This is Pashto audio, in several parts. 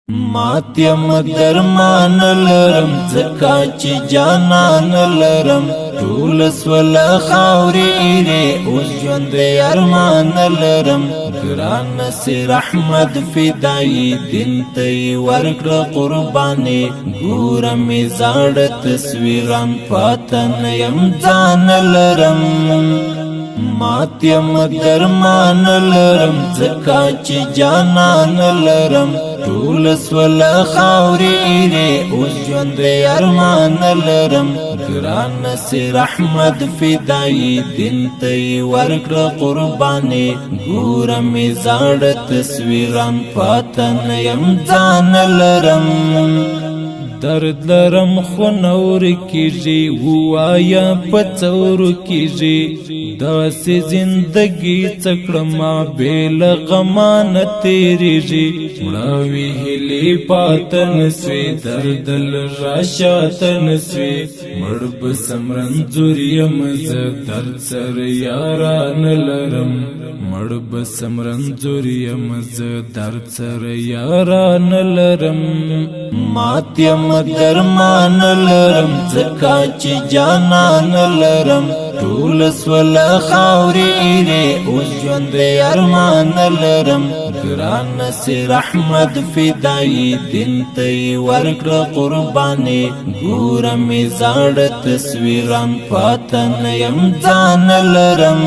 ماتیم درمان لرم زکا چی جانان لرم طول سول خاوری ایره اوز جوند ارمان لرم گران سیر احمد فدائی دین تی ورکر قربانی گورمی زاڑ تصویران پاتن یم زان لرم ماتیم درمان لرم زکا چی جانان لرم طول سول خاوری ایره اوز جوند ارمان لرم گران سیر احمد فدائی دین تی ورکر قربانی گورمی زاڑ تصویران پاتن یم زان لرم درد لرم خو نور کیږي وایا پڅور کیږي داسې زندگی څکړما بیل غمان تیریږي مړاوي هلي پاتن سوي درد راشاتن سوي مړ بسمرن زوریم ز درد سر یاران لرم مړ بسمرن زوریم ز درد سر یاران لرم ماتیم درمان لرم زکا چی جانان لرم طول سول خاوری ایره اوز جوند ارمان لرم گران سیر احمد فدائی دین تی ورکر قربانی گورمی زاڑ تصویران پاتن یم زان لرم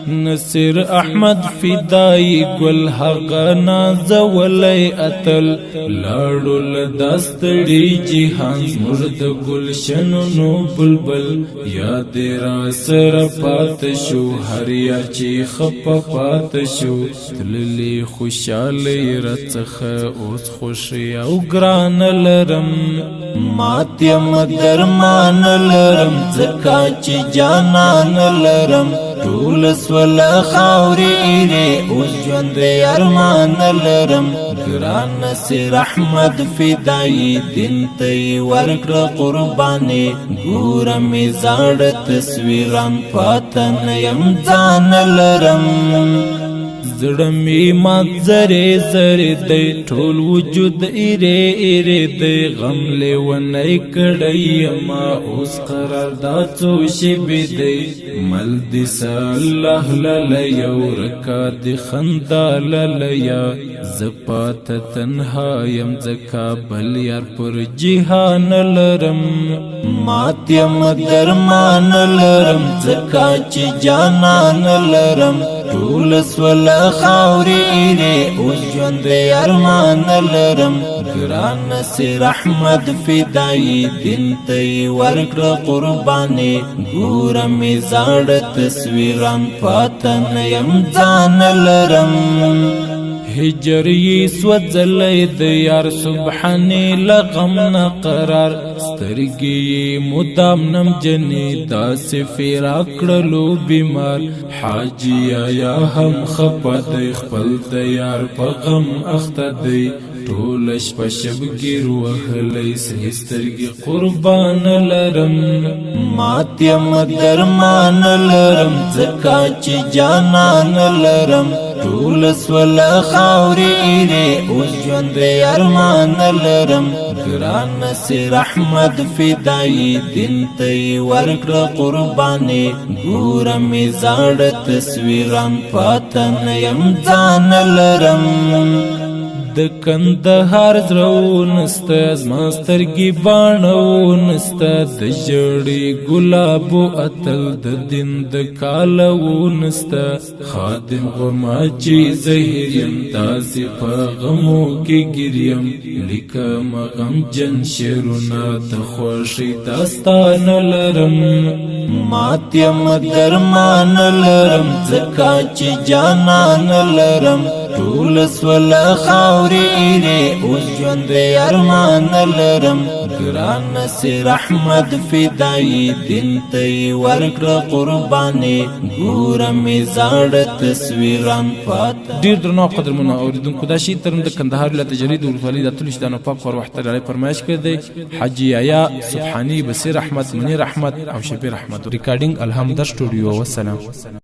نصیر احمد فدائی گل حق نازولی اتل لاړو لداستړي جهان مرد گلشنو نو بلبل یاد را سر پات شو هر یا چی خپ پات شو تللی خوشالی رڅخ اوس خوشی او ګران لرم ماتیم درمان لرم زکا چی جانان لرم طول سول خاوری ایره اوز جوند ارمان لرم گران سیر احمد فدائی دین تی ورکر قربانی گورمی زاڑ تصویران پاتن یم زان لرم زړمی مات زری زری دی ټول وجود ایره ایره دی غم لیونی کړی ما اوس قرار دا څو شی دی مل دی الله للیا ورکا دی خندا للیا زپات تنها یم زکا بل یار پر جهان لرم ماتیم درمان لرم زکا چی جانان لرم طول سول خاوری ایره اوز جوند ارمان لرم گران سیر احمد فدائی دین تی ورکر قربانی گورمی زاڑ تصویران پاتن یم زان لرم هجری سوځلې د یار سبحانی لغم نه قرار سترګي مدام نم جنې داسې فراق کړلو بیمار حاجی یا هم خپد خپل د یار په غم اخته دی ټول شپه شبګیر وهلې سه سترګي قربان لرم ماتیم درمان لرم زکا چی جانان لرم طول سول خاوری ایره اوز جوند ارمان لرم گران سیر احمد فدائی دین تی ورکر قربانی گورمی زاڑ تصویران پاتن یم زان لرم د کندهار زرو نسته زما سترګې باڼو نسته د ژړې ګلابو اتل د دین د کالو نسته خادم غما چې زهیر یم داسې په غمو کې ګریم لیکم غمجن شعرونه د خوښۍ داستان لرم ماتیم درمان لرم زکا چی جانان لرم طول سول خاوری ایره اوز جوند ارمان لرم گران سیر احمد فدائی دین تی ورکر قربانی گورمی زاڑ تصویران پاتا ډیر درنو قدرمنو اوریدونکو دا شی ترم د کندهار ولایت جرید ولسوالۍ د اتلو شتانو پاک پر وخت لري فرمایش کړی حاجی یا سبحانی بصیر احمد منیر احمد او شبیر احمد ریکارډینګ الحمد سټوډیو والسلام